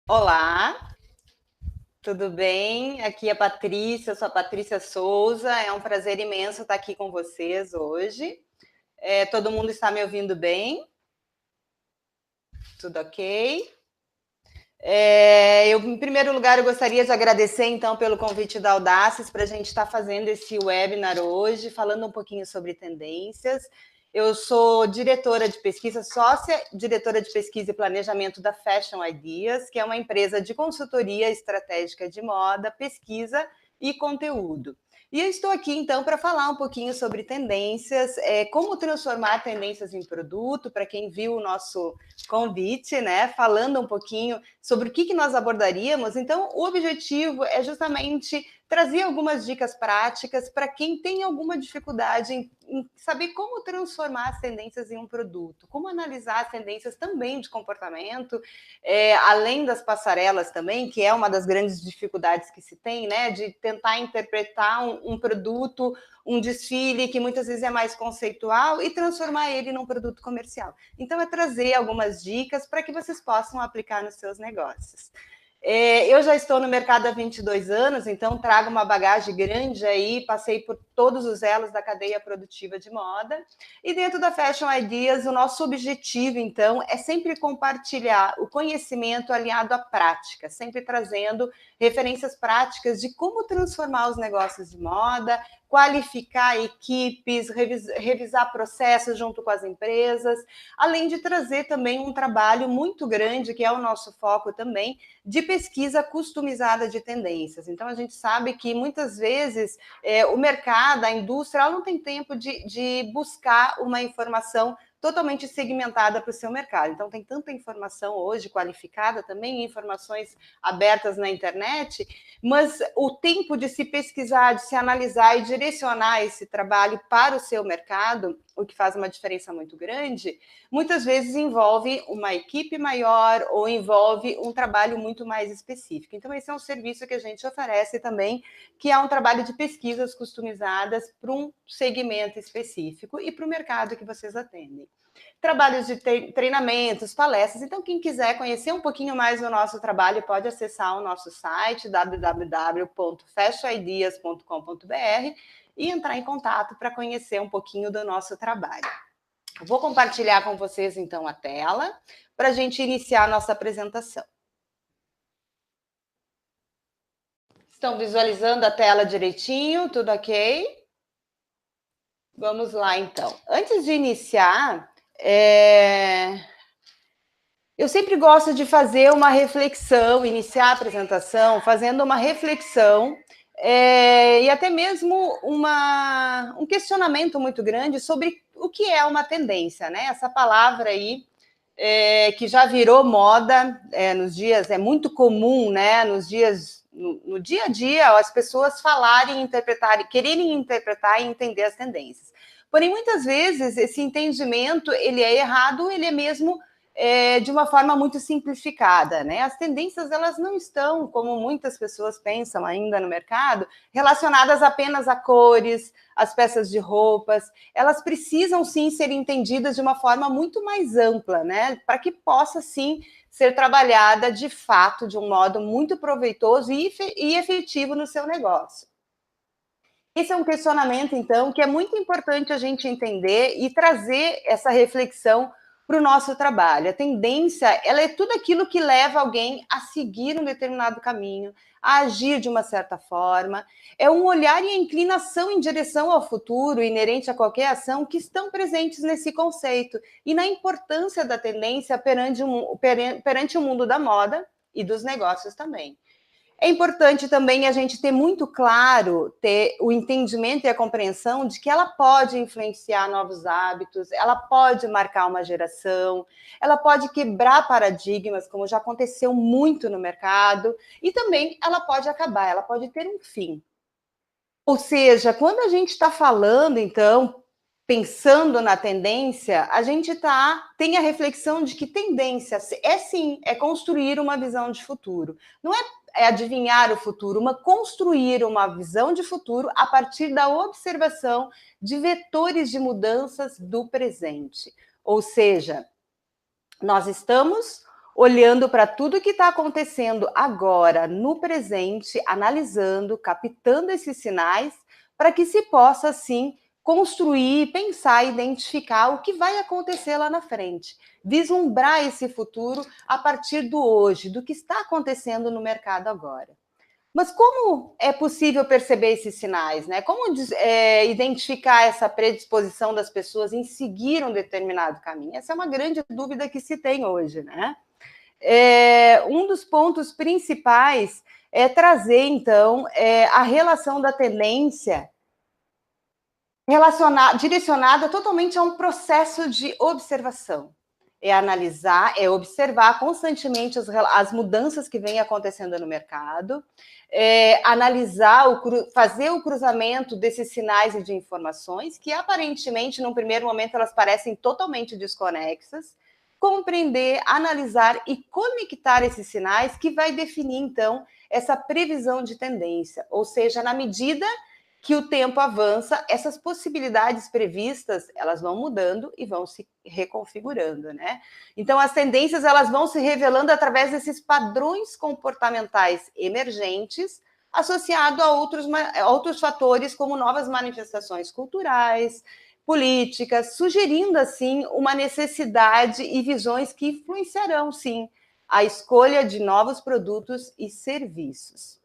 Olá, tudo bem? Aqui é a Patrícia, eu sou a Patrícia Souza. É um prazer imenso estar aqui com vocês hoje. Todo mundo está me ouvindo bem? Tudo ok? Em primeiro lugar, eu gostaria de agradecer, então, pelo convite da Audaces para a gente estar fazendo esse webinar hoje, falando um pouquinho sobre tendências. Eu sou diretora de pesquisa, sócia diretora de pesquisa e planejamento da Fashion Ideas, que é uma empresa de consultoria estratégica de moda, pesquisa e conteúdo. E eu estou aqui, então, para falar um pouquinho sobre tendências, como transformar tendências em produto, para quem viu o nosso convite, né? Falando um pouquinho sobre o que nós abordaríamos. Então, o objetivo é justamente trazer algumas dicas práticas para quem tem alguma dificuldade em saber como transformar as tendências em um produto, como analisar as tendências também de comportamento, além das passarelas também, que é uma das grandes dificuldades que se tem, né, de tentar interpretar um produto, um desfile que muitas vezes é mais conceitual e transformar ele num produto comercial. Então, é trazer algumas dicas para que vocês possam aplicar nos seus negócios. Eu já estou no mercado há 22 anos, então trago uma bagagem grande aí, passei por todos os elos da cadeia produtiva de moda. E dentro da Fashion Ideas, o nosso objetivo, então, é sempre compartilhar o conhecimento aliado à prática, sempre trazendo referências práticas de como transformar os negócios de moda, qualificar equipes, revisar processos junto com as empresas, além de trazer também um trabalho muito grande, que é o nosso foco também, de pesquisa customizada de tendências. Então, a gente sabe que muitas vezes o mercado, a indústria, ela não tem tempo de buscar uma informação totalmente segmentada para o seu mercado. Então, tem tanta informação hoje qualificada também, informações abertas na internet, mas o tempo de se pesquisar, de se analisar e direcionar esse trabalho para o seu mercado, o que faz uma diferença muito grande, muitas vezes envolve uma equipe maior ou envolve um trabalho muito mais específico. Então, esse é um serviço que a gente oferece também, que é um trabalho de pesquisas customizadas para um segmento específico e para o mercado que vocês atendem. Trabalhos de treinamentos, palestras. Então, quem quiser conhecer um pouquinho mais do nosso trabalho, pode acessar o nosso site, www.fashionideas.com.br, e entrar em contato para conhecer um pouquinho do nosso trabalho. Vou compartilhar com vocês, então, a tela, para a gente iniciar a nossa apresentação. Estão visualizando a tela direitinho? Tudo ok? Vamos lá, então. Antes de iniciar, eu sempre gosto de fazer uma reflexão, iniciar a apresentação fazendo uma reflexão e até mesmo um questionamento muito grande sobre o que é uma tendência, né? Essa palavra aí que já virou moda nos dias, é muito comum, né? Nos dias, no dia a dia, as pessoas falarem, interpretarem, quererem interpretar e entender as tendências. Porém, muitas vezes esse entendimento ele é errado, ele é mesmo de uma forma muito simplificada, né? As tendências elas não estão, como muitas pessoas pensam ainda no mercado, relacionadas apenas a cores, as peças de roupas. Elas precisam sim ser entendidas de uma forma muito mais ampla, né? Para que possa sim ser trabalhada de fato de um modo muito proveitoso e efetivo no seu negócio. Esse é um questionamento, então, que é muito importante a gente entender e trazer essa reflexão para o nosso trabalho. A tendência, ela é tudo aquilo que leva alguém a seguir um determinado caminho, a agir de uma certa forma. É um olhar e a inclinação em direção ao futuro, inerente a qualquer ação, que estão presentes nesse conceito e na importância da tendência perante o mundo da moda e dos negócios também. É importante também a gente ter muito claro, ter o entendimento e a compreensão de que ela pode influenciar novos hábitos, ela pode marcar uma geração, ela pode quebrar paradigmas, como já aconteceu muito no mercado, e também ela pode acabar, ela pode ter um fim. Ou seja, quando a gente está falando, então, pensando na tendência, a gente tem a reflexão de que tendência é sim, é construir uma visão de futuro. Não é adivinhar o futuro, mas construir uma visão de futuro a partir da observação de vetores de mudanças do presente. Ou seja, nós estamos olhando para tudo que está acontecendo agora, no presente, analisando, captando esses sinais, para que se possa, assim, construir, pensar, identificar o que vai acontecer lá na frente. Vislumbrar esse futuro a partir do hoje, do que está acontecendo no mercado agora. Mas como é possível perceber esses sinais, né? Como identificar essa predisposição das pessoas em seguir um determinado caminho? Essa é uma grande dúvida que se tem hoje, né? Um dos pontos principais é trazer, então, a relação da tendência direcionada totalmente a um processo de observação. É analisar, é observar constantemente as mudanças que vêm acontecendo no mercado, analisar, fazer o cruzamento desses sinais e de informações, que aparentemente, num primeiro momento, elas parecem totalmente desconexas, compreender, analisar e conectar esses sinais que vai definir, então, essa previsão de tendência, ou seja, na medida que o tempo avança, essas possibilidades previstas, elas vão mudando e vão se reconfigurando, né? Então, as tendências, elas vão se revelando através desses padrões comportamentais emergentes, associado a outros fatores, como novas manifestações culturais, políticas, sugerindo, assim, uma necessidade e visões que influenciarão, sim, a escolha de novos produtos e serviços.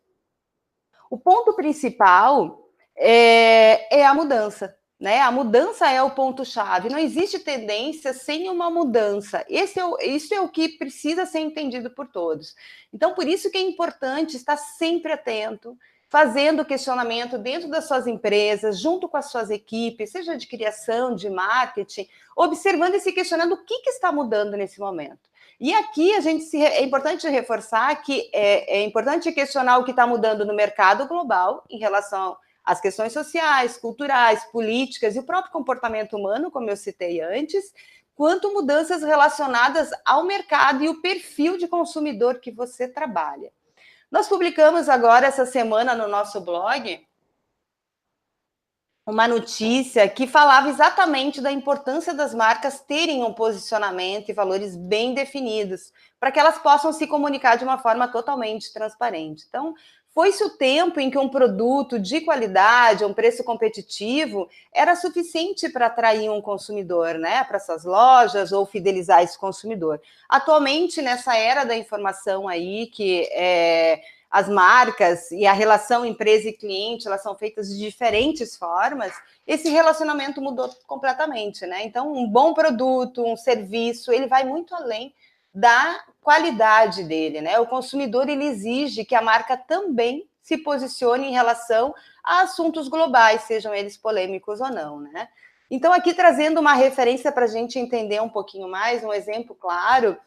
O ponto principal é a mudança, né? A mudança é o ponto-chave. Não existe tendência sem uma mudança. Isso é o que precisa ser entendido por todos. Então, por isso que é importante estar sempre atento, fazendo questionamento dentro das suas empresas, junto com as suas equipes, seja de criação, de marketing, observando e se questionando o que está mudando nesse momento. E aqui é importante reforçar que é importante questionar o que está mudando no mercado global em relação às questões sociais, culturais, políticas e o próprio comportamento humano, como eu citei antes, quanto mudanças relacionadas ao mercado e o perfil de consumidor que você trabalha. Nós publicamos agora, essa semana, no nosso blog, uma notícia que falava exatamente da importância das marcas terem um posicionamento e valores bem definidos, para que elas possam se comunicar de uma forma totalmente transparente. Então, foi-se o tempo em que um produto de qualidade, um preço competitivo, era suficiente para atrair um consumidor, né, para essas lojas ou fidelizar esse consumidor. Atualmente, nessa era da informação aí, que as marcas e a relação empresa e cliente, elas são feitas de diferentes formas, esse relacionamento mudou completamente, né? Então, um bom produto, um serviço, ele vai muito além da qualidade dele, né? O consumidor, ele exige que a marca também se posicione em relação a assuntos globais, sejam eles polêmicos ou não, né? Então, aqui trazendo uma referência para a gente entender um pouquinho mais, um exemplo claro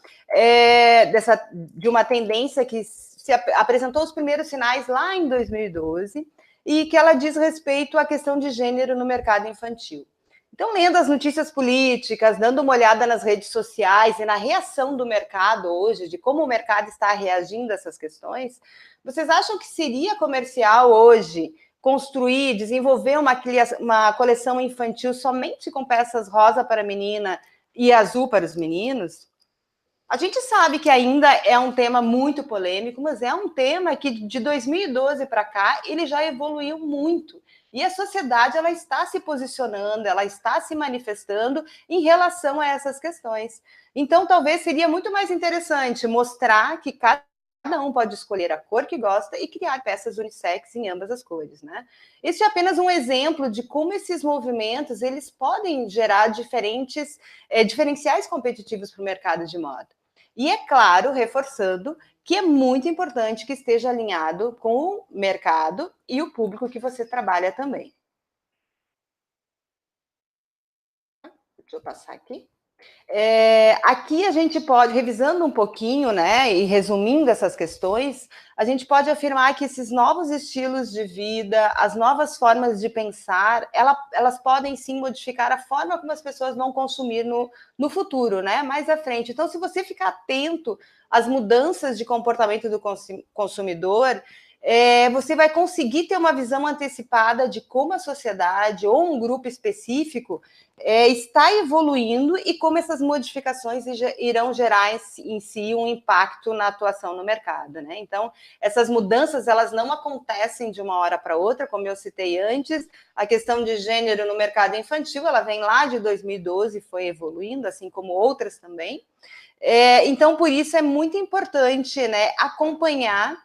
de uma tendência que se apresentou os primeiros sinais lá em 2012 e que ela diz respeito à questão de gênero no mercado infantil. Então, lendo as notícias políticas, dando uma olhada nas redes sociais e na reação do mercado hoje, de como o mercado está reagindo a essas questões, vocês acham que seria comercial hoje construir, desenvolver uma coleção infantil somente com peças rosa para a menina e azul para os meninos? A gente sabe que ainda é um tema muito polêmico, mas é um tema que de 2012 para cá ele já evoluiu muito. E a sociedade, ela está se posicionando, ela está se manifestando em relação a essas questões. Então, talvez seria muito mais interessante mostrar que cada um pode escolher a cor que gosta e criar peças unissex em ambas as cores, né? Esse é apenas um exemplo de como esses movimentos eles podem gerar diferenciais competitivos para o mercado de moda. E é claro, reforçando, que é muito importante que esteja alinhado com o mercado e o público que você trabalha também. Deixa eu passar aqui. Aqui a gente pode, revisando um pouquinho, né, e resumindo essas questões, a gente pode afirmar que esses novos estilos de vida, as novas formas de pensar, elas podem sim modificar a forma como as pessoas vão consumir no futuro, né, mais à frente. Então, se você ficar atento às mudanças de comportamento do consumidor, você vai conseguir ter uma visão antecipada de como a sociedade ou um grupo específico está evoluindo e como essas modificações irão gerar em si um impacto na atuação no mercado, né? Então, essas mudanças, elas não acontecem de uma hora para outra, como eu citei antes. A questão de gênero no mercado infantil, ela vem lá de 2012 e foi evoluindo, assim como outras também. Então, por isso é muito importante, né, acompanhar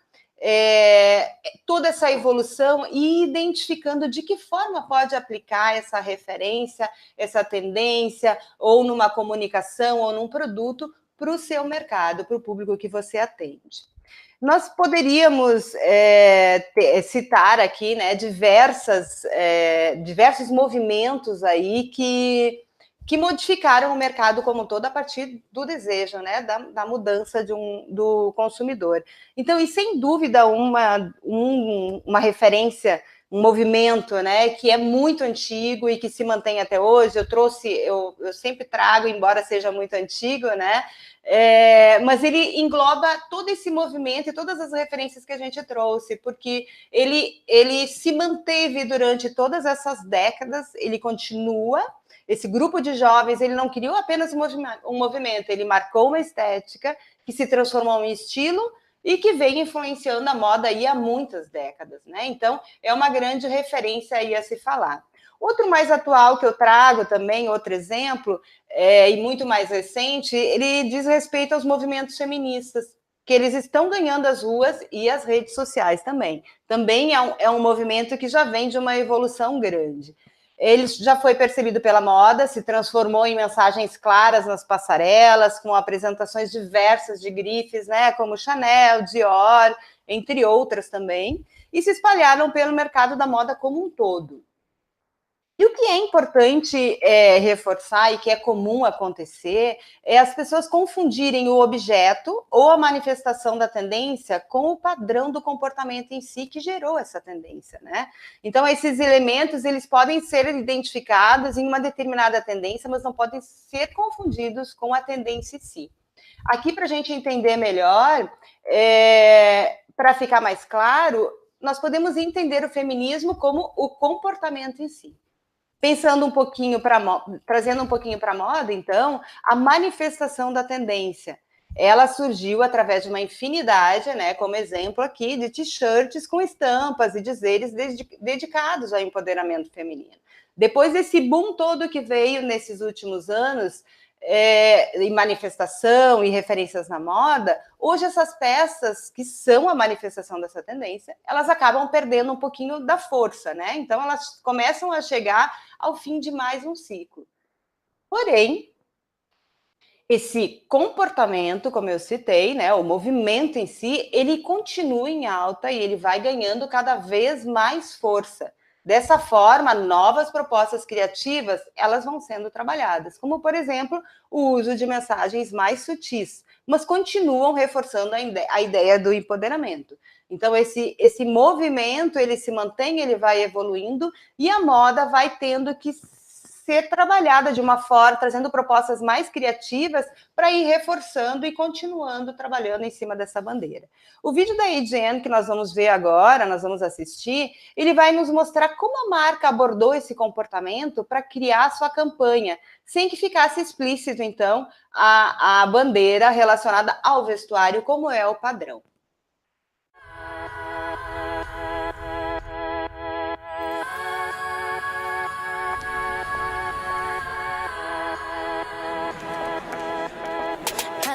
toda essa evolução e identificando de que forma pode aplicar essa referência, essa tendência, ou numa comunicação, ou num produto, para o seu mercado, para o público que você atende. Nós poderíamos citar aqui, né, diversos movimentos aí que modificaram o mercado como um todo a partir do desejo, né, da mudança do consumidor. Então, e sem dúvida, uma referência, um movimento, né, que é muito antigo e que se mantém até hoje. Eu sempre trago, embora seja muito antigo, né, mas ele engloba todo esse movimento e todas as referências que a gente trouxe, porque ele se manteve durante todas essas décadas, ele continua. Esse grupo de jovens, ele não criou apenas um movimento, ele marcou uma estética que se transformou em estilo e que vem influenciando a moda aí há muitas décadas, né? Então, é uma grande referência aí a se falar. Outro mais atual que eu trago também, outro exemplo, e muito mais recente, ele diz respeito aos movimentos feministas, que eles estão ganhando as ruas e as redes sociais também. Também é um movimento que já vem de uma evolução grande. Ele já foi percebido pela moda, se transformou em mensagens claras nas passarelas, com apresentações diversas de grifes, né, como Chanel, Dior, entre outras também, e se espalharam pelo mercado da moda como um todo. E o que é importante reforçar e que é comum acontecer é as pessoas confundirem o objeto ou a manifestação da tendência com o padrão do comportamento em si que gerou essa tendência, né? Então, esses elementos, eles podem ser identificados em uma determinada tendência, mas não podem ser confundidos com a tendência em si. Aqui, para a gente entender melhor, para ficar mais claro, nós podemos entender o feminismo como o comportamento em si. Pensando um pouquinho trazendo um pouquinho para a moda, então, a manifestação da tendência. Ela surgiu através de uma infinidade, né, como exemplo aqui, de t-shirts com estampas e dizeres dedicados ao empoderamento feminino. Depois desse boom todo que veio nesses últimos anos, em manifestação e referências na moda, hoje essas peças que são a manifestação dessa tendência, elas acabam perdendo um pouquinho da força, né? Então elas começam a chegar ao fim de mais um ciclo. Porém, esse comportamento, como eu citei, né, o movimento em si, ele continua em alta e ele vai ganhando cada vez mais força. Dessa forma, novas propostas criativas, elas vão sendo trabalhadas, como, por exemplo, o uso de mensagens mais sutis, mas continuam reforçando a ideia do empoderamento. Então, esse movimento, ele se mantém, ele vai evoluindo, e a moda vai tendo que ser trabalhada de uma forma, trazendo propostas mais criativas para ir reforçando e continuando trabalhando em cima dessa bandeira. O vídeo da AGN que nós vamos ver agora, nós vamos assistir, ele vai nos mostrar como a marca abordou esse comportamento para criar sua campanha, sem que ficasse explícito, então, a bandeira relacionada ao vestuário, como é o padrão.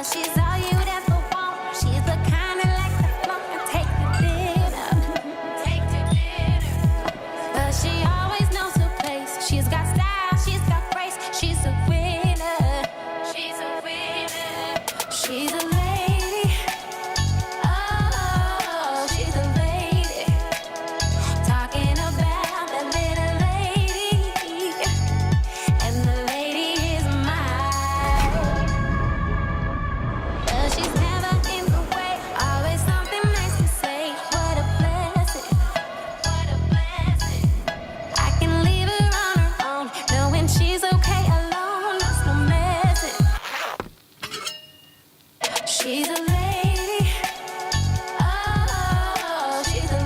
She's all you ever want. She's the kind of like the flow and take to dinner. Take to dinner. But she always knows her place. She's got style, she's got grace. She's a winner. She's a winner. She's a lady. Oh, she's a lady. Talking about that little lady. And the lady is mine. She's never in the way, always something nice to say. What a blessing, what a blessing. I can leave her on her own, knowing she's okay alone. That's no message. She's a lady, oh, she's a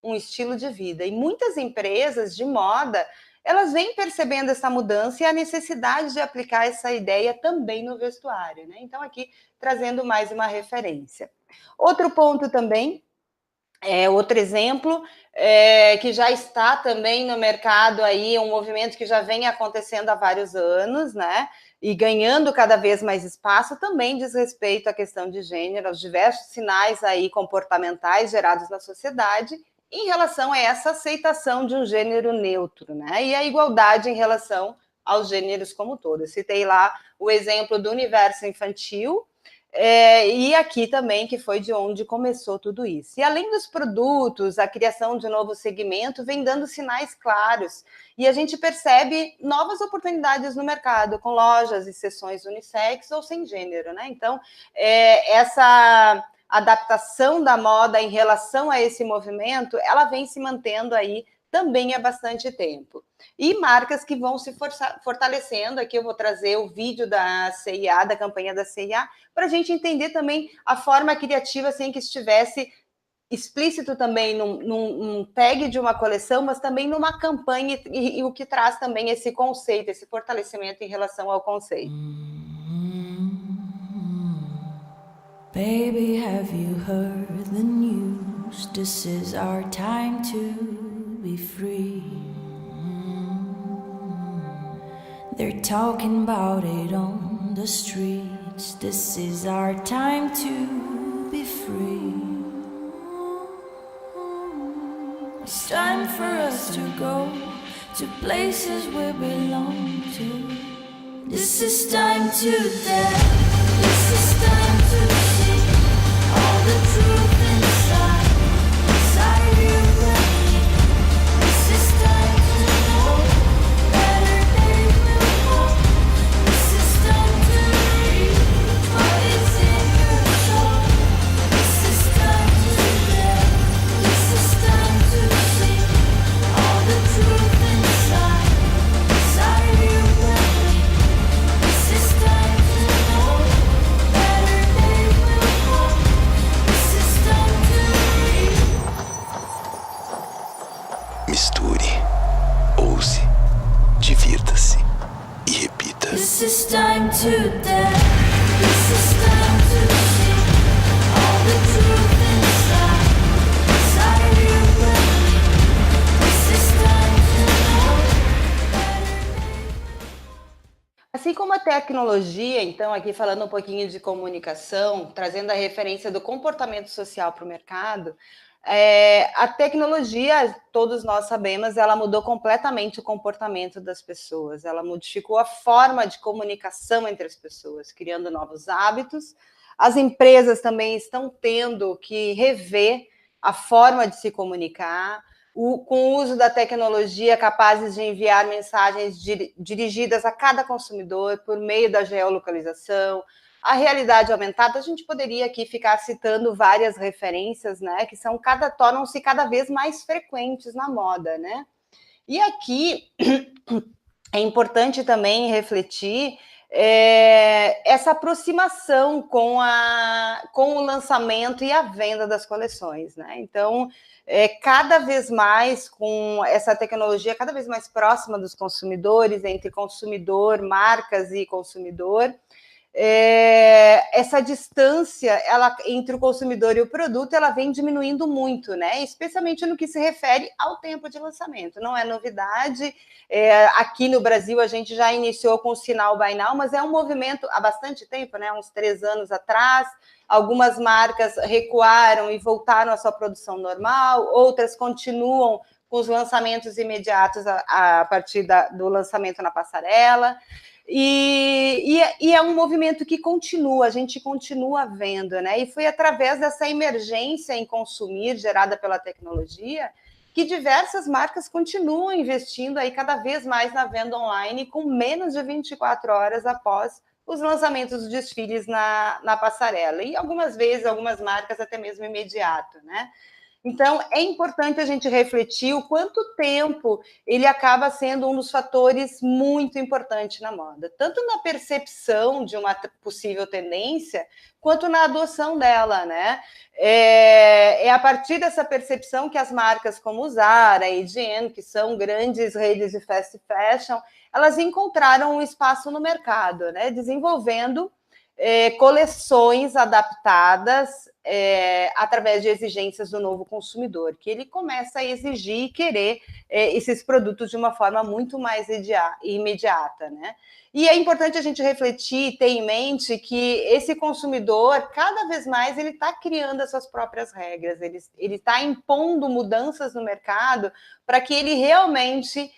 um estilo de vida. E muitas empresas de moda, elas vêm percebendo essa mudança e a necessidade de aplicar essa ideia também no vestuário, né? Então, aqui, trazendo mais uma referência. Outro ponto também, outro exemplo, que já está também no mercado aí, um movimento que já vem acontecendo há vários anos, né? E ganhando cada vez mais espaço, também diz respeito à questão de gênero, aos diversos sinais aí comportamentais gerados na sociedade em relação a essa aceitação de um gênero neutro, né? E a igualdade em relação aos gêneros como todo. Eu citei lá o exemplo do universo infantil, e aqui também, que foi de onde começou tudo isso. E além dos produtos, a criação de um novo segmento vem dando sinais claros. E a gente percebe novas oportunidades no mercado, com lojas e seções unissex ou sem gênero, né? Então, essa adaptação da moda em relação a esse movimento, ela vem se mantendo aí também há bastante tempo. E marcas que vão se fortalecendo, aqui eu vou trazer o vídeo da CIA, da campanha da CIA, para a gente entender também a forma criativa, sem que estivesse explícito também num tag de uma coleção, mas também numa campanha, e o que traz também esse conceito, esse fortalecimento em relação ao conceito. Baby, have you heard the news? This is our time to be free. They're talking about it on the streets. This is our time to be free. It's time for us to go to places we belong to. This is time to dance. This is time to see all the truth inside you and me. This is time to know better days will come. This is time to read what is in your soul. This is time to dance. This is time to see all the truth inside you and me. This is time to know better days will come. This is time to read. Misture, ouse, divirta-se e repita. This is time to dance. This is time to see all the truth inside you and me. This is time to know better. Assim como a tecnologia, então, aqui falando um pouquinho de comunicação, trazendo a referência do comportamento social para o mercado, a tecnologia, todos nós sabemos, ela mudou completamente o comportamento das pessoas, ela modificou a forma de comunicação entre as pessoas, criando novos hábitos. As empresas também estão tendo que rever a forma de se comunicar, com o uso da tecnologia, capazes de enviar mensagens dirigidas a cada consumidor por meio da geolocalização, a realidade aumentada. A gente poderia aqui ficar citando várias referências, né, que tornam-se cada vez mais frequentes na moda, né? E aqui é importante também refletir essa aproximação com o lançamento e a venda das coleções, né? Então, cada vez mais com essa tecnologia cada vez mais próxima dos consumidores, entre consumidor, marcas e consumidor, essa distância entre o consumidor e o produto, ela vem diminuindo muito, né? Especialmente no que se refere ao tempo de lançamento. Não é novidade, aqui no Brasil a gente já iniciou com o sinal Buy Now, mas é um movimento há bastante tempo, né? Uns 3 anos atrás. Algumas marcas recuaram e voltaram à sua produção normal, outras continuam com os lançamentos imediatos a partir do lançamento na passarela. E é um movimento que continua, a gente continua vendo, né? E foi através dessa emergência em consumir gerada pela tecnologia que diversas marcas continuam investindo aí cada vez mais na venda online, com menos de 24 horas após os lançamentos dos desfiles na passarela. E algumas vezes, algumas marcas até mesmo imediato, né? Então, é importante a gente refletir o quanto tempo ele acaba sendo um dos fatores muito importantes na moda, tanto na percepção de uma possível tendência, quanto na adoção dela, né? É a partir dessa percepção que as marcas como Zara e H&M, que são grandes redes de fast fashion, elas encontraram um espaço no mercado, né? Desenvolvendo coleções adaptadas através de exigências do novo consumidor, que ele começa a exigir e querer esses produtos de uma forma muito mais imediata, né? E é importante a gente refletir e ter em mente que esse consumidor, cada vez mais, ele está criando as suas próprias regras, ele está impondo mudanças no mercado para que ele realmente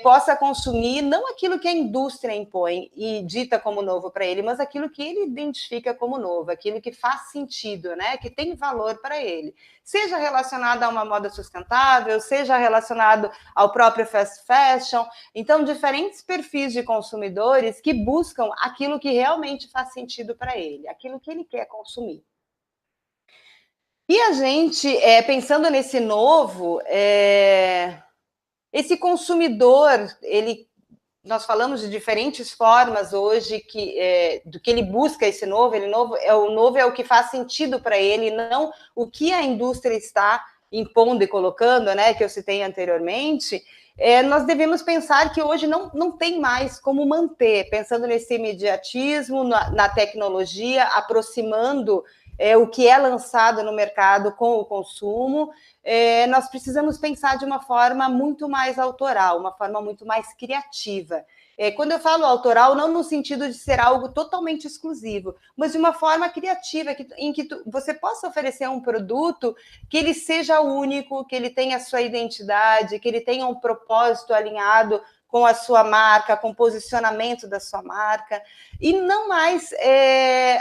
possa consumir não aquilo que a indústria impõe e dita como novo para ele, mas aquilo que ele identifica como novo, aquilo que faz sentido, né? Que tem valor para ele. Seja relacionado a uma moda sustentável, seja relacionado ao próprio fast fashion. Então, diferentes perfis de consumidores que buscam aquilo que realmente faz sentido para ele, aquilo que ele quer consumir. E a gente, pensando nesse novo, esse consumidor, nós falamos de diferentes formas hoje do que ele busca esse novo. O novo é o que faz sentido para ele, não o que a indústria está impondo e colocando, né, que eu citei anteriormente. Nós devemos pensar que hoje não tem mais como manter, pensando nesse imediatismo, na tecnologia, aproximando o que é lançado no mercado com o consumo. Nós precisamos pensar de uma forma muito mais autoral, uma forma muito mais criativa. Quando eu falo autoral, não no sentido de ser algo totalmente exclusivo, mas de uma forma criativa, em que você possa oferecer um produto que ele seja único, que ele tenha a sua identidade, que ele tenha um propósito alinhado com a sua marca, com o posicionamento da sua marca, e não mais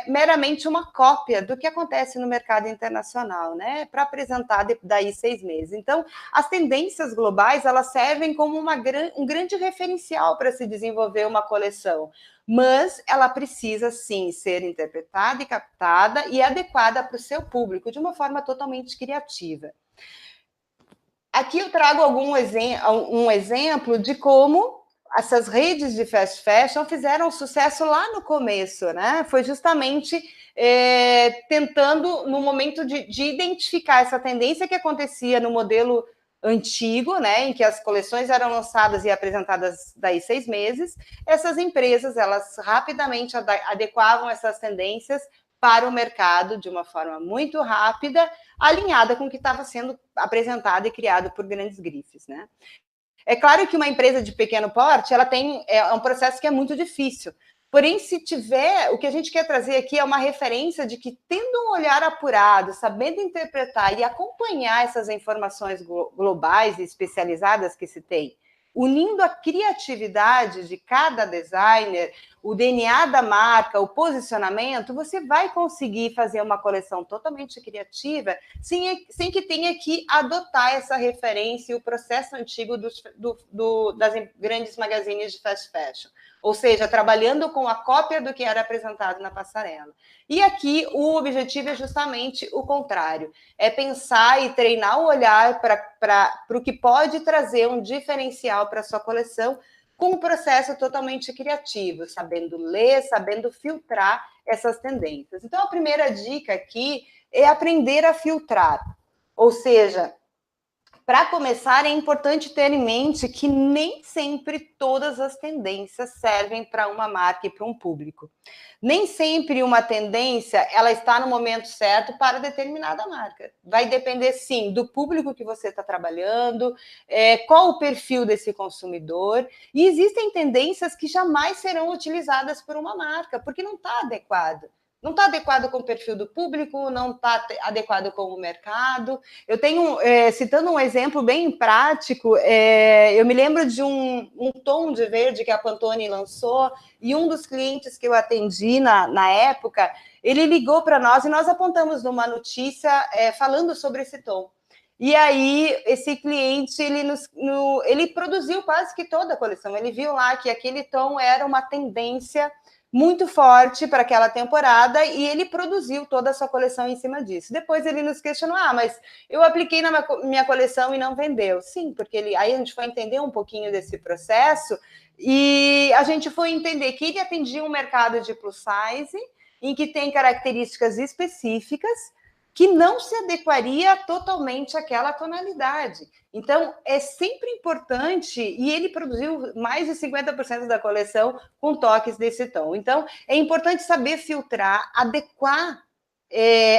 meramente uma cópia do que acontece no mercado internacional, né? Para apresentar daí 6 meses. Então, as tendências globais, elas servem como um grande referencial para se desenvolver uma coleção, mas ela precisa, sim, ser interpretada e captada e adequada para o seu público, de uma forma totalmente criativa. Aqui eu trago um exemplo de como essas redes de fast fashion fizeram sucesso lá no começo, né? Foi justamente tentando, no momento de identificar essa tendência que acontecia no modelo antigo, né, em que as coleções eram lançadas e apresentadas daí 6 meses, essas empresas, elas rapidamente adequavam essas tendências para o mercado de uma forma muito rápida, alinhada com o que estava sendo apresentado e criado por grandes grifes, né? É claro que uma empresa de pequeno porte, ela tem um processo que é muito difícil. Porém, se tiver, o que a gente quer trazer aqui é uma referência de que, tendo um olhar apurado, sabendo interpretar e acompanhar essas informações globais e especializadas que se tem, unindo a criatividade de cada designer, o DNA da marca, o posicionamento, você vai conseguir fazer uma coleção totalmente criativa sem que tenha que adotar essa referência e o processo antigo das grandes magazines de fast fashion. Ou seja, trabalhando com a cópia do que era apresentado na passarela. E aqui o objetivo é justamente o contrário, é pensar e treinar o olhar para o que pode trazer um diferencial para a sua coleção, com um processo totalmente criativo, sabendo ler, sabendo filtrar essas tendências. Então, a primeira dica aqui é aprender a filtrar, ou seja, para começar, é importante ter em mente que nem sempre todas as tendências servem para uma marca e para um público. Nem sempre uma tendência ela está no momento certo para determinada marca. Vai depender, sim, do público que você está trabalhando, qual o perfil desse consumidor. E existem tendências que jamais serão utilizadas por uma marca, porque não está adequado. Não está adequado com o perfil do público, não está adequado com o mercado. Eu tenho, citando um exemplo bem prático, eu me lembro de um tom de verde que a Pantone lançou, e um dos clientes que eu atendi na época, ele ligou para nós e nós apontamos numa notícia falando sobre esse tom. E aí, esse cliente, ele produziu quase que toda a coleção. Ele viu lá que aquele tom era uma tendência muito forte para aquela temporada e ele produziu toda a sua coleção em cima disso. Depois ele nos questionou, mas eu apliquei na minha coleção e não vendeu. Sim, porque aí a gente foi entender um pouquinho desse processo e a gente foi entender que ele atendia um mercado de plus size, em que tem características específicas que não se adequaria totalmente àquela tonalidade. Então, é sempre importante, e ele produziu mais de 50% da coleção com toques desse tom. Então, é importante saber filtrar, adequar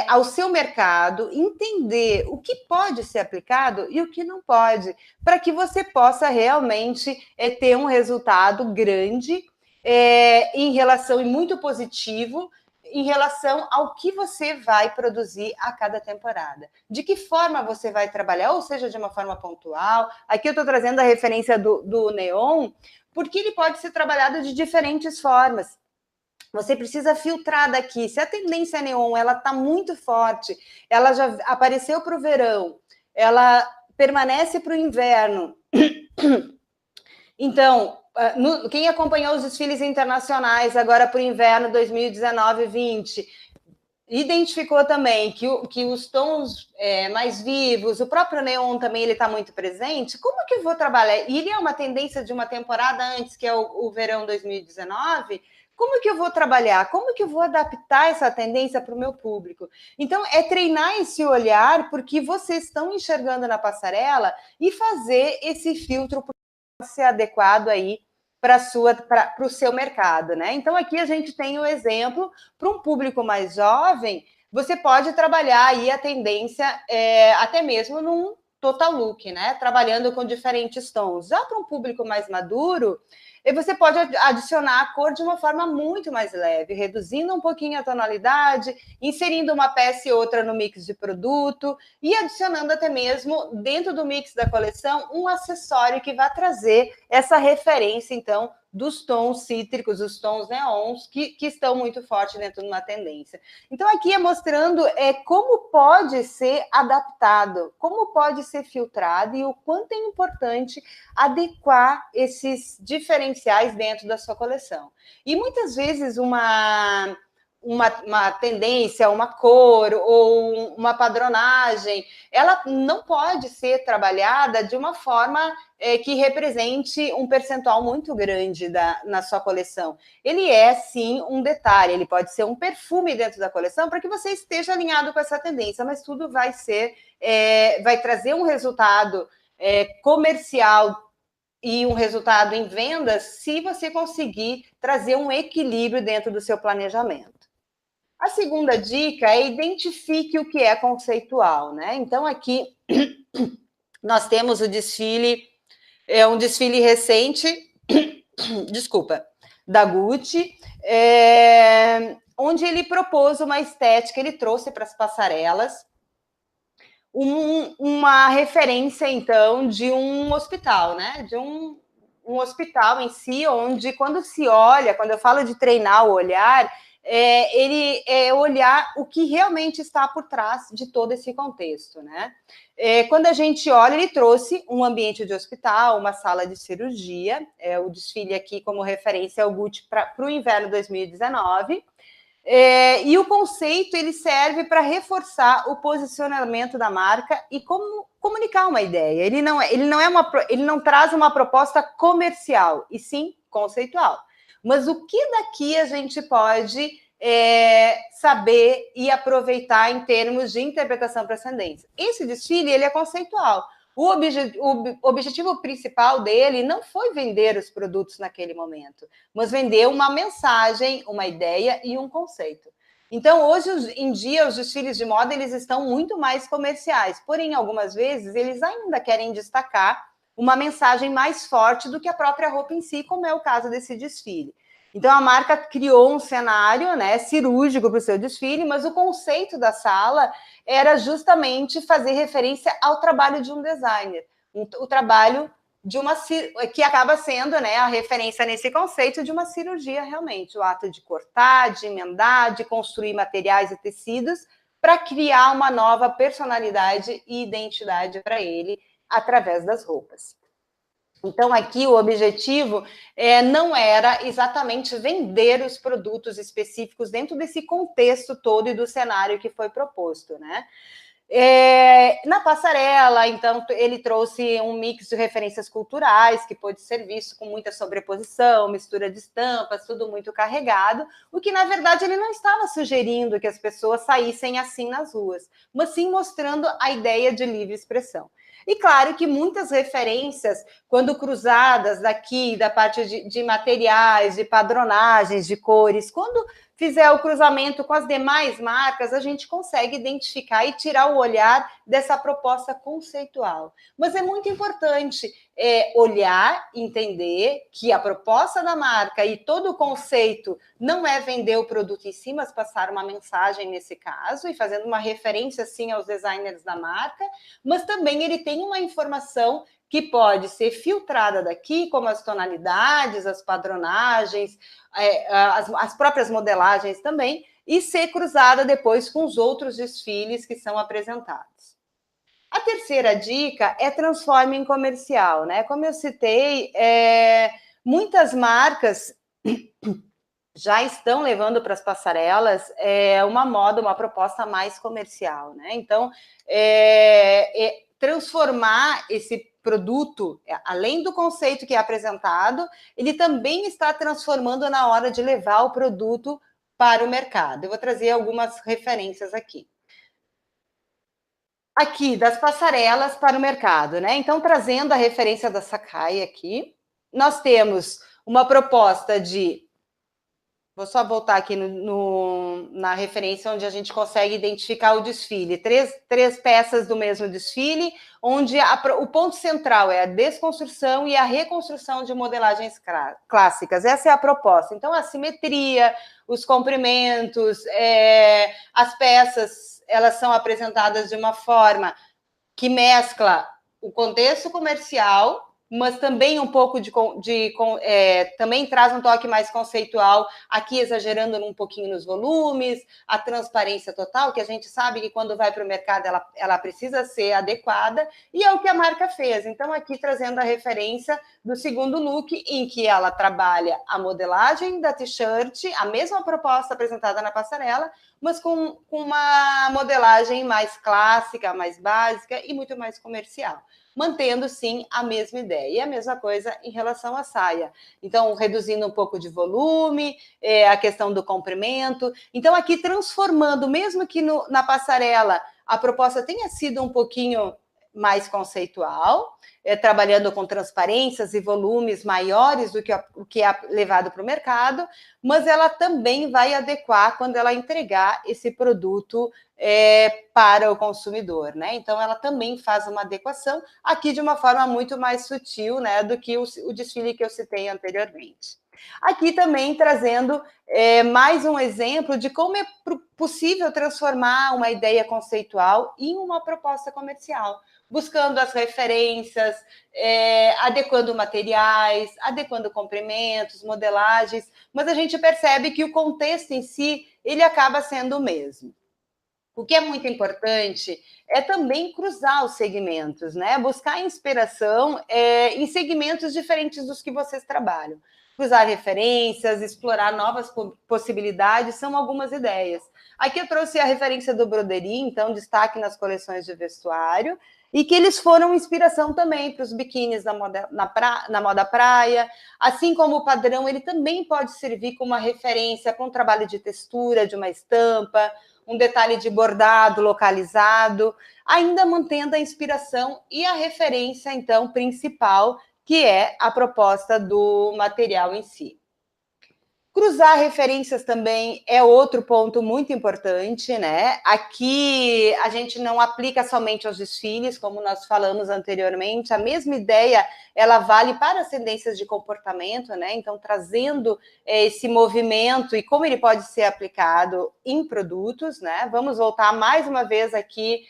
ao seu mercado, entender o que pode ser aplicado e o que não pode, para que você possa realmente ter um resultado grande em relação, e muito positivo, em relação ao que você vai produzir a cada temporada. De que forma você vai trabalhar, ou seja, de uma forma pontual. Aqui eu estou trazendo a referência do neon, porque ele pode ser trabalhado de diferentes formas. Você precisa filtrar daqui. Se a tendência neon ela está muito forte, ela já apareceu para o verão, ela permanece para o inverno. Então, quem acompanhou os desfiles internacionais agora para o inverno 2019-20, identificou também que os tons mais vivos, o próprio neon também ele está muito presente. Como que eu vou trabalhar? E ele é uma tendência de uma temporada antes, que é o verão 2019. Como que eu vou trabalhar? Como que eu vou adaptar essa tendência para o meu público? Então, é treinar esse olhar, porque vocês estão enxergando na passarela, e fazer esse filtro ser adequado aí para o seu mercado, né? Então, aqui a gente tem o exemplo para um público mais jovem. Você pode trabalhar aí a tendência até mesmo num total look, né? Trabalhando com diferentes tons. Já para um público mais maduro, você pode adicionar a cor de uma forma muito mais leve, reduzindo um pouquinho a tonalidade, inserindo uma peça e outra no mix de produto e adicionando até mesmo dentro do mix da coleção um acessório que vai trazer essa referência, então, dos tons cítricos, os tons neons, que estão muito fortes dentro de uma tendência. Então, aqui é mostrando como pode ser adaptado, como pode ser filtrado e o quanto é importante adequar esses diferenciais dentro da sua coleção. E muitas vezes uma tendência, uma cor ou uma padronagem, ela não pode ser trabalhada de uma forma que represente um percentual muito grande na sua coleção. Ele é, sim, um detalhe, ele pode ser um perfume dentro da coleção para que você esteja alinhado com essa tendência, mas tudo vai trazer um resultado comercial e um resultado em vendas se você conseguir trazer um equilíbrio dentro do seu planejamento. A segunda dica é identifique o que é conceitual, né? Então, aqui nós temos o desfile, um desfile recente, desculpa, da Gucci, onde ele propôs uma estética, ele trouxe para as passarelas uma referência, então, de um hospital, né? De um hospital em si, onde quando se olha, quando eu falo de treinar o olhar, ele olhar o que realmente está por trás de todo esse contexto, né? Quando a gente olha, ele trouxe um ambiente de hospital, uma sala de cirurgia, o desfile aqui como referência é o Gucci para o inverno 2019, e o conceito ele serve para reforçar o posicionamento da marca e como comunicar uma ideia. Ele não traz uma proposta comercial, e sim conceitual. Mas o que daqui a gente pode saber e aproveitar em termos de interpretação para ascendência? Esse desfile ele é conceitual. O objetivo principal dele não foi vender os produtos naquele momento, mas vender uma mensagem, uma ideia e um conceito. Então, hoje em dia, os desfiles de moda eles estão muito mais comerciais, porém, algumas vezes, eles ainda querem destacar uma mensagem mais forte do que a própria roupa em si, como é o caso desse desfile. Então, a marca criou um cenário, né, cirúrgico para o seu desfile, mas o conceito da sala era justamente fazer referência ao trabalho de um designer, o trabalho de que acaba sendo, né, a referência nesse conceito de uma cirurgia realmente, o ato de cortar, de emendar, de construir materiais e tecidos para criar uma nova personalidade e identidade para ele através das roupas. Então, aqui o objetivo não era exatamente vender os produtos específicos dentro desse contexto todo e do cenário que foi proposto, né? Na passarela, então, ele trouxe um mix de referências culturais, que pôde ser visto com muita sobreposição, mistura de estampas, tudo muito carregado, o que, na verdade, ele não estava sugerindo que as pessoas saíssem assim nas ruas, mas sim mostrando a ideia de livre expressão. E claro que muitas referências, quando cruzadas daqui, da parte de materiais, de padronagens, de cores, quando fizer o cruzamento com as demais marcas, a gente consegue identificar e tirar o olhar dessa proposta conceitual. Mas é muito importante olhar, entender que a proposta da marca e todo o conceito não é vender o produto em si, mas passar uma mensagem nesse caso, e fazendo uma referência, sim, aos designers da marca, mas também ele tem uma informação que pode ser filtrada daqui, como as tonalidades, as padronagens, as próprias modelagens também, e ser cruzada depois com os outros desfiles que são apresentados. A terceira dica é transforme em comercial, né? Como eu citei, muitas marcas já estão levando para as passarelas uma moda, uma proposta mais comercial, né? Então, transformar esse produto, além do conceito que é apresentado, ele também está transformando na hora de levar o produto para o mercado. Eu vou trazer algumas referências aqui. Aqui, das passarelas para o mercado, né? Então, trazendo a referência da Sacai aqui, nós temos uma proposta de... Vou só voltar aqui na referência onde a gente consegue identificar o desfile. Três peças do mesmo desfile, onde o ponto central é a desconstrução e a reconstrução de modelagens clássicas. Essa é a proposta. Então, a simetria, os comprimentos, as peças, elas são apresentadas de uma forma que mescla o contexto comercial, mas também um pouco também traz um toque mais conceitual, aqui exagerando um pouquinho nos volumes, a transparência total, que a gente sabe que quando vai para o mercado ela precisa ser adequada, e é o que a marca fez. Então, aqui trazendo a referência do segundo look, em que ela trabalha a modelagem da t-shirt, a mesma proposta apresentada na passarela, mas com uma modelagem mais clássica, mais básica e muito mais comercial, mantendo, sim, a mesma ideia. E a mesma coisa em relação à saia. Então, reduzindo um pouco de volume, a questão do comprimento. Então, aqui transformando, mesmo que na passarela a proposta tenha sido um pouquinho mais conceitual, trabalhando com transparências e volumes maiores do que o que é levado para o mercado, mas ela também vai adequar quando ela entregar esse produto para o consumidor, né? Então, ela também faz uma adequação aqui de uma forma muito mais sutil, né, do que o desfile que eu citei anteriormente. Aqui também trazendo mais um exemplo de como é possível transformar uma ideia conceitual em uma proposta comercial, buscando as referências, adequando materiais, adequando comprimentos, modelagens, mas a gente percebe que o contexto em si, ele acaba sendo o mesmo. O que é muito importante é também cruzar os segmentos, né? Buscar inspiração em segmentos diferentes dos que vocês trabalham. Cruzar referências, explorar novas possibilidades, são algumas ideias. Aqui eu trouxe a referência do broderie, então, destaque nas coleções de vestuário, e que eles foram inspiração também para os biquínis na moda praia, assim como o padrão, ele também pode servir como uma referência para um trabalho de textura, de uma estampa, um detalhe de bordado localizado, ainda mantendo a inspiração e a referência, então, principal, que é a proposta do material em si. Cruzar referências também é outro ponto muito importante, né? Aqui a gente não aplica somente aos desfiles, como nós falamos anteriormente, a mesma ideia, ela vale para as tendências de comportamento, né? Então, trazendo esse movimento e como ele pode ser aplicado em produtos, né? Vamos voltar mais uma vez aqui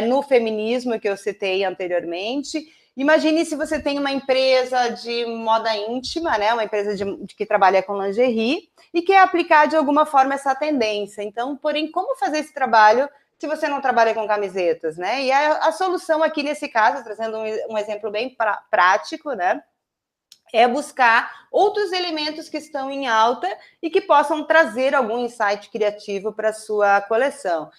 no feminismo que eu citei anteriormente. Imagine se você tem uma empresa de moda íntima, né? Uma empresa que trabalha com lingerie e quer aplicar de alguma forma essa tendência. Então, porém, como fazer esse trabalho se você não trabalha com camisetas, né? E a solução aqui nesse caso, trazendo um exemplo bem prático, né? É buscar outros elementos que estão em alta e que possam trazer algum insight criativo para a sua coleção.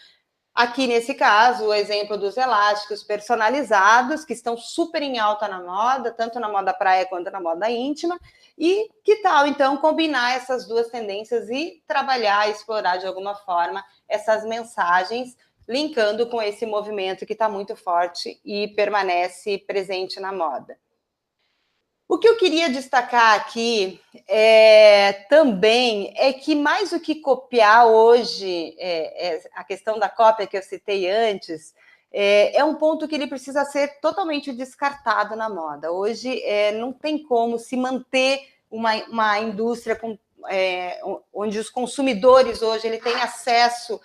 Aqui, nesse caso, o exemplo dos elásticos personalizados, que estão super em alta na moda, tanto na moda praia quanto na moda íntima. E que tal, então, combinar essas duas tendências e trabalhar, explorar de alguma forma essas mensagens, linkando com esse movimento que está muito forte e permanece presente na moda. O que eu queria destacar aqui também é que, mais do que copiar hoje, a questão da cópia que eu citei antes, é um ponto que ele precisa ser totalmente descartado na moda. Hoje não tem como se manter uma indústria onde os consumidores hoje ele têm acesso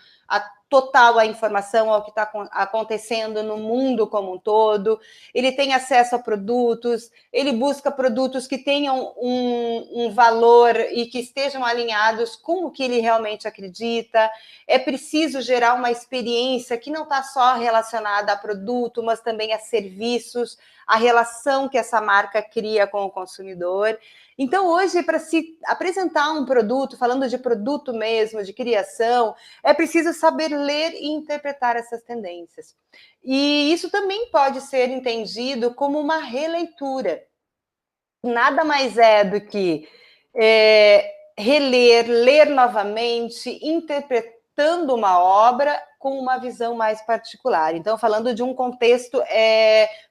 total à informação, ao que está acontecendo no mundo como um todo, ele tem acesso a produtos, ele busca produtos que tenham um valor e que estejam alinhados com o que ele realmente acredita. É preciso gerar uma experiência que não está só relacionada a produto, mas também a serviços, a relação que essa marca cria com o consumidor. Então, hoje, para se apresentar um produto, falando de produto mesmo, de criação, é preciso saber ler e interpretar essas tendências. E isso também pode ser entendido como uma releitura. Nada mais é do que reler, ler novamente, interpretando uma obra com uma visão mais particular. Então, falando de um contexto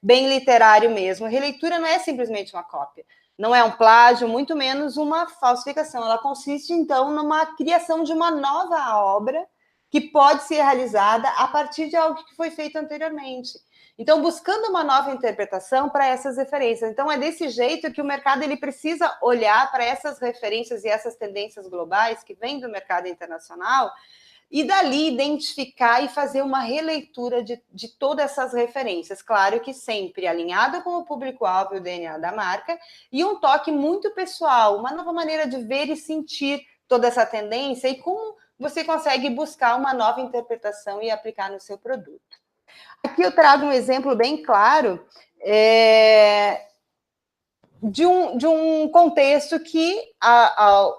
bem literário mesmo, releitura não é simplesmente uma cópia. Não é um plágio, muito menos uma falsificação. Ela consiste, então, numa criação de uma nova obra que pode ser realizada a partir de algo que foi feito anteriormente. Então, buscando uma nova interpretação para essas referências. Então, é desse jeito que o mercado ele precisa olhar para essas referências e essas tendências globais que vêm do mercado internacional e dali identificar e fazer uma releitura de todas essas referências. Claro que sempre alinhada com o público-alvo e o DNA da marca, e um toque muito pessoal, uma nova maneira de ver e sentir toda essa tendência e como você consegue buscar uma nova interpretação e aplicar no seu produto. Aqui eu trago um exemplo bem claro de um contexto que,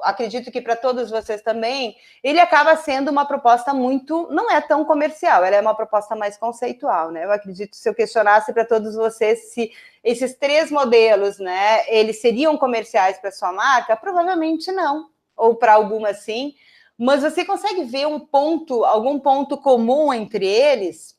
acredito que para todos vocês também, ele acaba sendo uma proposta não é tão comercial, ela é uma proposta mais conceitual, né? Eu acredito, se eu questionasse para todos vocês se esses 3 modelos, né, eles seriam comerciais para sua marca, provavelmente não, ou para algumas sim, mas você consegue ver algum ponto comum entre eles?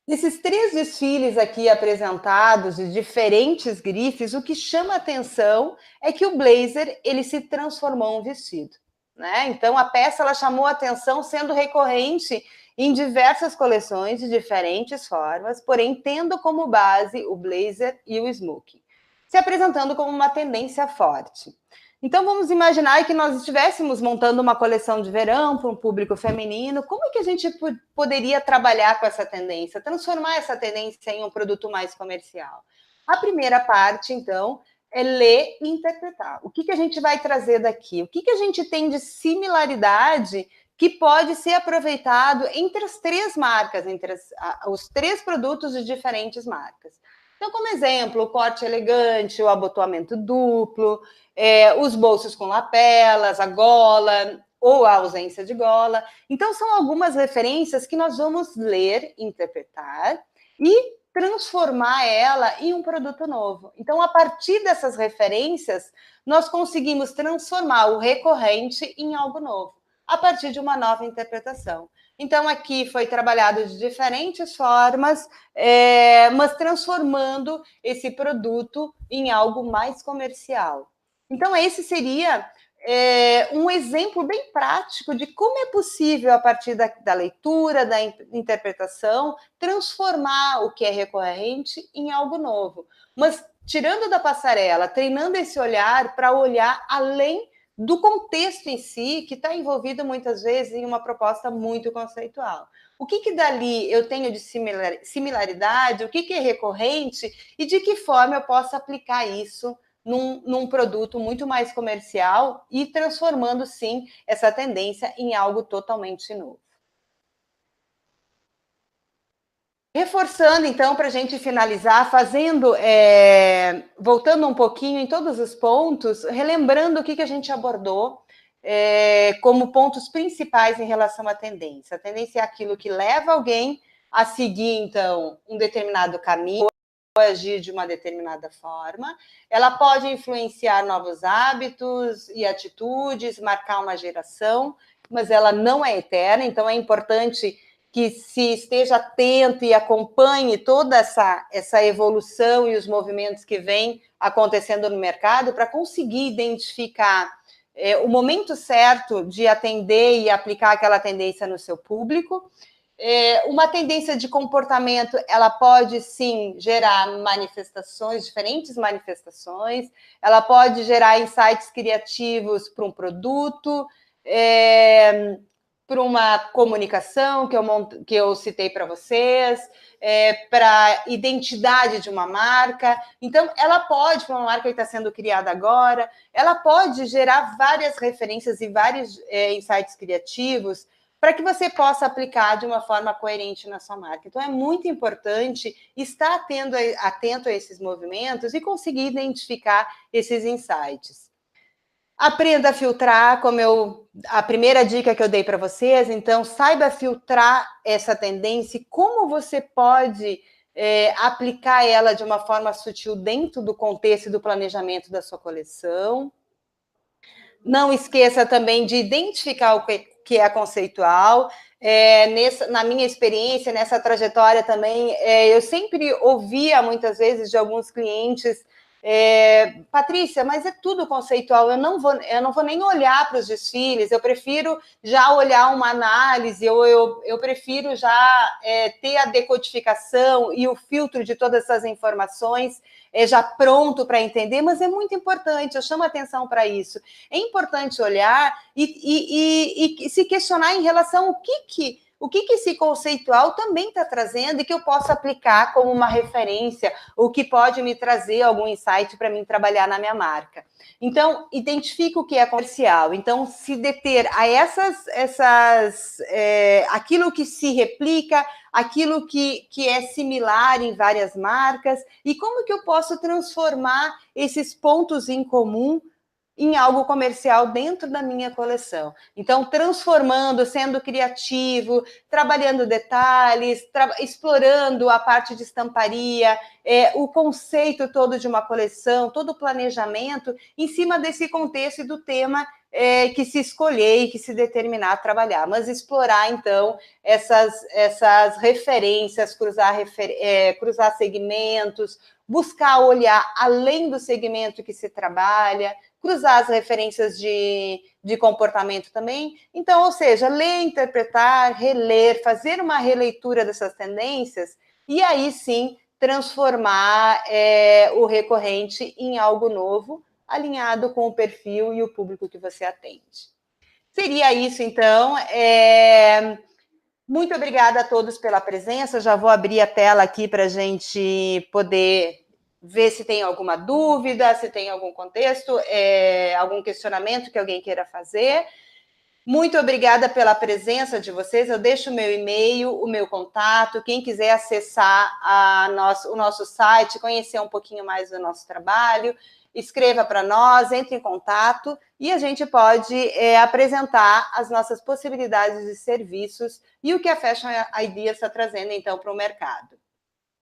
Nesses 3 desfiles aqui apresentados de diferentes grifes, o que chama atenção é que o blazer ele se transformou em um vestido, né? Então a peça ela chamou atenção sendo recorrente em diversas coleções de diferentes formas, porém tendo como base o blazer e o smoking, se apresentando como uma tendência forte. Então, vamos imaginar que nós estivéssemos montando uma coleção de verão para um público feminino. Como é que a gente poderia trabalhar com essa tendência, transformar essa tendência em um produto mais comercial? A primeira parte, então, é ler e interpretar. O que a gente vai trazer daqui? O que a gente tem de similaridade que pode ser aproveitado entre as 3 marcas, entre os 3 produtos de diferentes marcas? Então, como exemplo, o corte elegante, o abotoamento duplo, os bolsos com lapelas, a gola ou a ausência de gola. Então, são algumas referências que nós vamos ler, interpretar e transformar ela em um produto novo. Então, a partir dessas referências, nós conseguimos transformar o recorrente em algo novo, a partir de uma nova interpretação. Então, aqui foi trabalhado de diferentes formas, mas transformando esse produto em algo mais comercial. Então, esse seria um exemplo bem prático de como é possível, a partir da leitura, da interpretação, transformar o que é recorrente em algo novo. Mas tirando da passarela, treinando esse olhar para olhar além do contexto em si, que está envolvido muitas vezes em uma proposta muito conceitual. O que dali eu tenho de similaridade, o que é recorrente e de que forma eu posso aplicar isso num produto muito mais comercial e transformando, sim, essa tendência em algo totalmente novo. Reforçando, então, para a gente finalizar, voltando um pouquinho em todos os pontos, relembrando o que a gente abordou como pontos principais em relação à tendência. A tendência é aquilo que leva alguém a seguir, então, um determinado caminho, ou agir de uma determinada forma. Ela pode influenciar novos hábitos e atitudes, marcar uma geração, mas ela não é eterna, então é importante que se esteja atento e acompanhe toda essa evolução e os movimentos que vêm acontecendo no mercado para conseguir identificar o momento certo de atender e aplicar aquela tendência no seu público. Uma tendência de comportamento, ela pode, sim, gerar manifestações, diferentes manifestações, ela pode gerar insights criativos para um produto, para uma comunicação que eu citei para vocês, para a identidade de uma marca. Então, ela pode, para uma marca que está sendo criada agora, ela pode gerar várias referências e vários insights criativos para que você possa aplicar de uma forma coerente na sua marca. Então, é muito importante estar atento a esses movimentos e conseguir identificar esses insights. Aprenda a filtrar, a primeira dica que eu dei para vocês, então, saiba filtrar essa tendência e como você pode aplicar ela de uma forma sutil dentro do contexto e do planejamento da sua coleção. Não esqueça também de identificar o que é conceitual. Na minha experiência, nessa trajetória também, eu sempre ouvia muitas vezes de alguns clientes: Patrícia, mas é tudo conceitual, eu não vou nem olhar para os desfiles, eu prefiro já olhar uma análise, eu prefiro já ter a decodificação e o filtro de todas essas informações já pronto para entender, mas é muito importante, eu chamo atenção para isso. É importante olhar e se questionar em relação ao que esse conceitual também está trazendo e que eu posso aplicar como uma referência, ou que pode me trazer algum insight para mim trabalhar na minha marca. Então, identifique o que é comercial. Então, se deter a aquilo que se replica, aquilo que é similar em várias marcas, e como que eu posso transformar esses pontos em comum em algo comercial dentro da minha coleção. Então, transformando, sendo criativo, trabalhando detalhes, explorando a parte de estamparia, o conceito todo de uma coleção, todo o planejamento, em cima desse contexto e do tema que se escolher e que se determinar a trabalhar. Mas explorar, então, essas referências, cruzar segmentos, buscar olhar além do segmento que se trabalha, cruzar as referências de comportamento também. Então, ou seja, ler, interpretar, reler, fazer uma releitura dessas tendências e aí sim transformar o recorrente em algo novo, alinhado com o perfil e o público que você atende. Seria isso, então. Muito obrigada a todos pela presença. Já vou abrir a tela aqui para a gente poder ver se tem alguma dúvida, se tem algum contexto, algum questionamento que alguém queira fazer. Muito obrigada pela presença de vocês. Eu deixo o meu e-mail, o meu contato. Quem quiser acessar o nosso site, conhecer um pouquinho mais do nosso trabalho, escreva para nós, entre em contato e a gente pode apresentar as nossas possibilidades de serviços e o que a Fashion Ideas está trazendo, então, para o mercado.